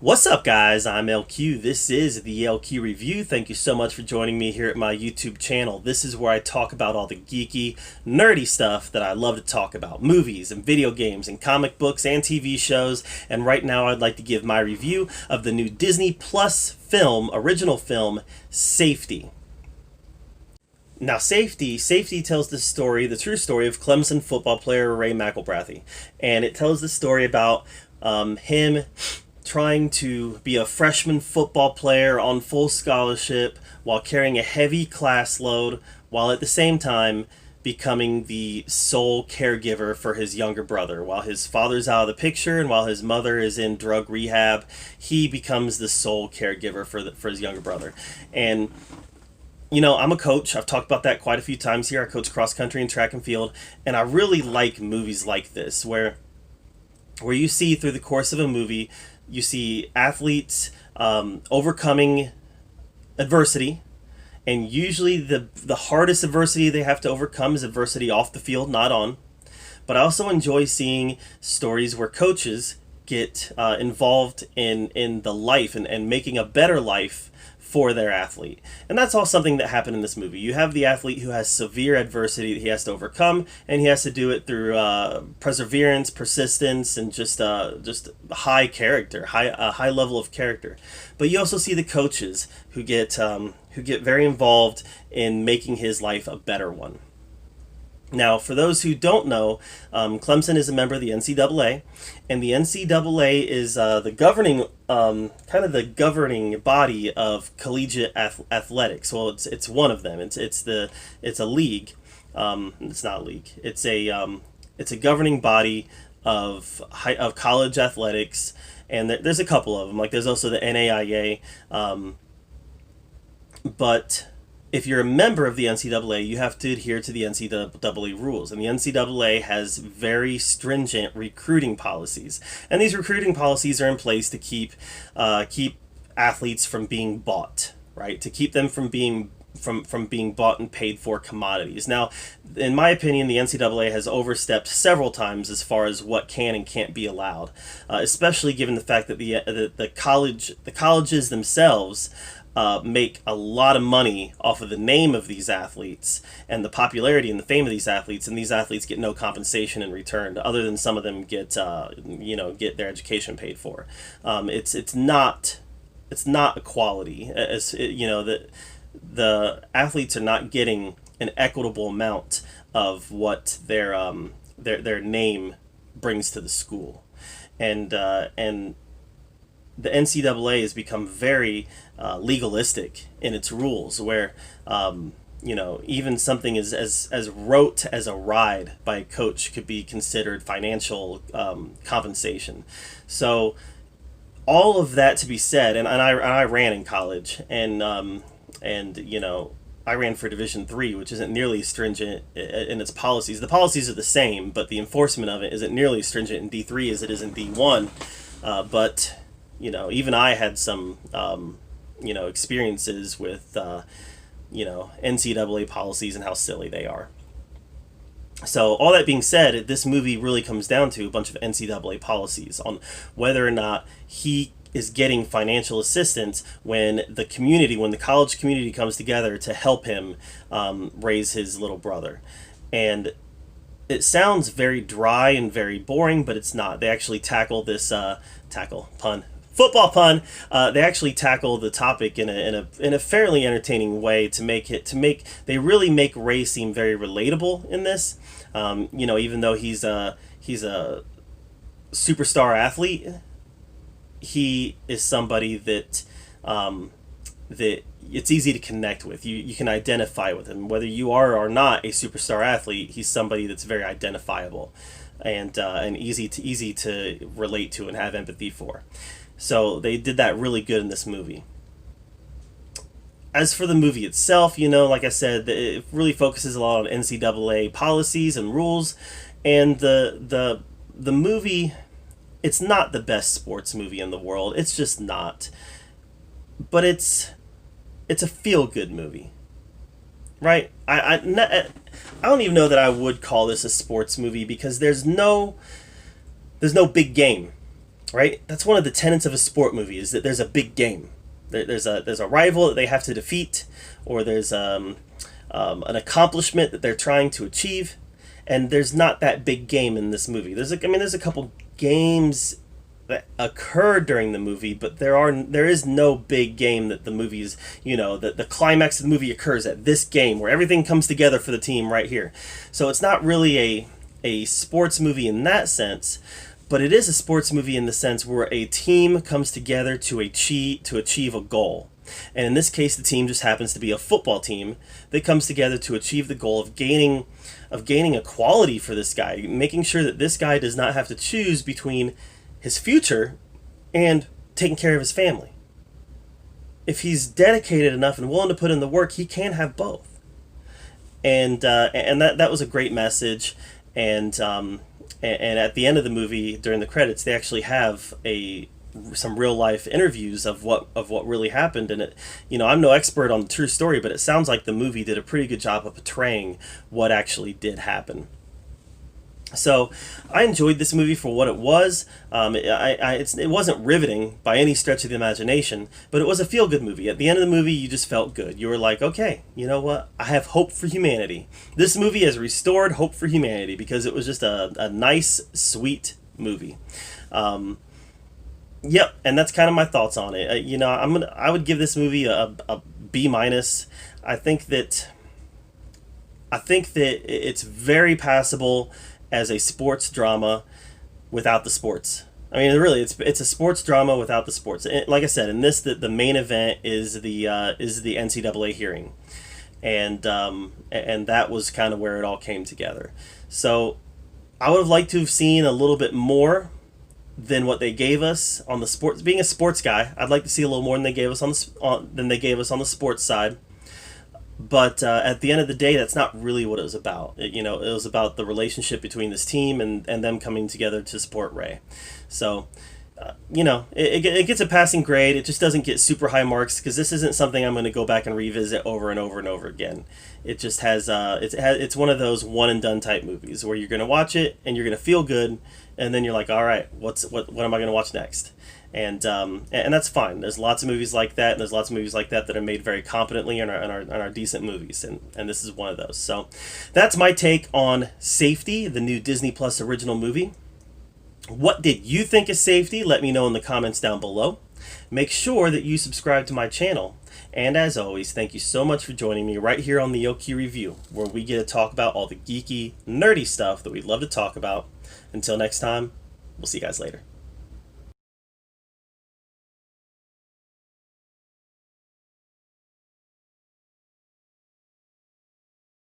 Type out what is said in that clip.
What's up, guys? I'm LQ. This is the LQ Review. Thank you so much for joining me here at my YouTube channel. This is where I talk about all the geeky, nerdy stuff that I love to talk about. Movies and video games and comic books and TV shows. And right now I'd like to give my review of the new Disney Plus film, original film, Safety. Now, Safety tells the story, the true story of Clemson football player Ray McElrath. And it tells the story about him trying to be a freshman football player on full scholarship while carrying a heavy class load, while at the same time becoming the sole caregiver for his younger brother. While his father's out of the picture and while his mother is in drug rehab, he becomes the sole caregiver for his younger brother. And I'm a coach. I've talked about that quite a few times here. I coach cross country and track and field, and I really like movies like this where you see through the course of a movie, you see athletes overcoming adversity, and usually the hardest adversity they have to overcome is adversity off the field, not on. But I also enjoy seeing stories where coaches get involved in the life and making a better life for their athlete. And that's all something that happened in this movie. You have the athlete who has severe adversity that he has to overcome, and he has to do it through perseverance, persistence, and just high character, high level of character. But you also see the coaches who get very involved in making his life a better one. Now, for those who don't know, Clemson is a member of the NCAA, and the NCAA is the governing, kind of the governing body of collegiate athletics. Well, it's one of them. It's a league. It's not a league. It's a governing body of college athletics, and there's a couple of them. Like there's also the NAIA, but if you're a member of the NCAA, you have to adhere to the NCAA rules. And the NCAA has very stringent recruiting policies. And these recruiting policies are in place to keep athletes from being bought, right? To keep them from being bought and paid for commodities. Now, in my opinion, the NCAA has overstepped several times as far as what can and can't be allowed, especially given the fact that the colleges themselves make a lot of money off of the name of these athletes and the popularity and the fame of these athletes, and these athletes get no compensation in return, other than some of them get their education paid for. It's not equality, as that the athletes are not getting an equitable amount of what their name brings to the school, and the NCAA has become very legalistic in its rules, where even something as rote as a ride by a coach could be considered financial compensation. So all of that to be said, and I ran in college, and I ran for Division III, which isn't nearly as stringent in its policies. The policies are the same, but the enforcement of it isn't nearly as stringent in D3 as it is in D1. But even I had some, experiences with, NCAA policies and how silly they are. So all that being said, this movie really comes down to a bunch of NCAA policies on whether or not he is getting financial assistance when the college community comes together to help him raise his little brother. And it sounds very dry and very boring, but it's not. They actually tackle this football pun. They actually tackle the topic in a fairly entertaining way they really make Ray seem very relatable in this. Even though he's a superstar athlete, he is somebody that it's easy to connect with. You can identify with him, whether you are or not a superstar athlete. He's somebody that's very identifiable and easy to relate to and have empathy for. So they did that really good in this movie. As for the movie itself, like I said, it really focuses a lot on NCAA policies and rules, and the movie, it's not the best sports movie in the world. It's just not. But it's a feel-good movie, right? I don't even know that I would call this a sports movie, because there's no big game. right? That's one of the tenets of a sport movie, is that there's a big game. There's a rival that they have to defeat, or there's an accomplishment that they're trying to achieve, and there's not that big game in this movie. There's a couple games that occur during the movie, but there is no big game that the movie's, the climax of the movie occurs at this game where everything comes together for the team right here. So it's not really a sports movie in that sense, but it is a sports movie in the sense where a team comes together to achieve a goal. And in this case, the team just happens to be a football team that comes together to achieve the goal of gaining equality for this guy, making sure that this guy does not have to choose between his future and taking care of his family. If he's dedicated enough and willing to put in the work, he can have both. And that was a great message. And at the end of the movie, during the credits, they actually have some real life interviews of what really happened. And I'm no expert on the true story, but it sounds like the movie did a pretty good job of portraying what actually did happen. So I enjoyed this movie for what it was. It wasn't riveting by any stretch of the imagination, but it was a feel-good movie. At the end of the movie, you just felt good. You were like, okay, you know what? I have hope for humanity. This movie has restored hope for humanity because it was just a nice, sweet movie. Yep, and that's kind of my thoughts on it. I would give this movie a B minus. I think that it's very passable as a sports drama without the sports. I mean, really, it's a sports drama without the sports. Like I said, in this, the main event is the NCAA hearing, and that was kind of where it all came together. So I would have liked to have seen a little bit more than what they gave us on the sports. Being a sports guy, I'd like to see a little more than they gave us on the sports side. But at the end of the day, that's not really what it was about. It was about the relationship between this team and them coming together to support Ray. So, it gets a passing grade. It just doesn't get super high marks because this isn't something I'm going to go back and revisit over and over and over again. It just has it's one of those one and done type movies where you're going to watch it and you're going to feel good, and then you're like, all right, what am I going to watch next? And that's fine. There's lots of movies like that, and there's lots of movies like that are made very competently and are decent movies, and this is one of those. So that's my take on Safety, the new Disney Plus original movie. What did you think of Safety? Let me know in the comments down below. Make sure that you subscribe to my channel. And as always, thank you so much for joining me right here on the Yoki Review, where we get to talk about all the geeky, nerdy stuff that we love to talk about. Until next time, we'll see you guys later.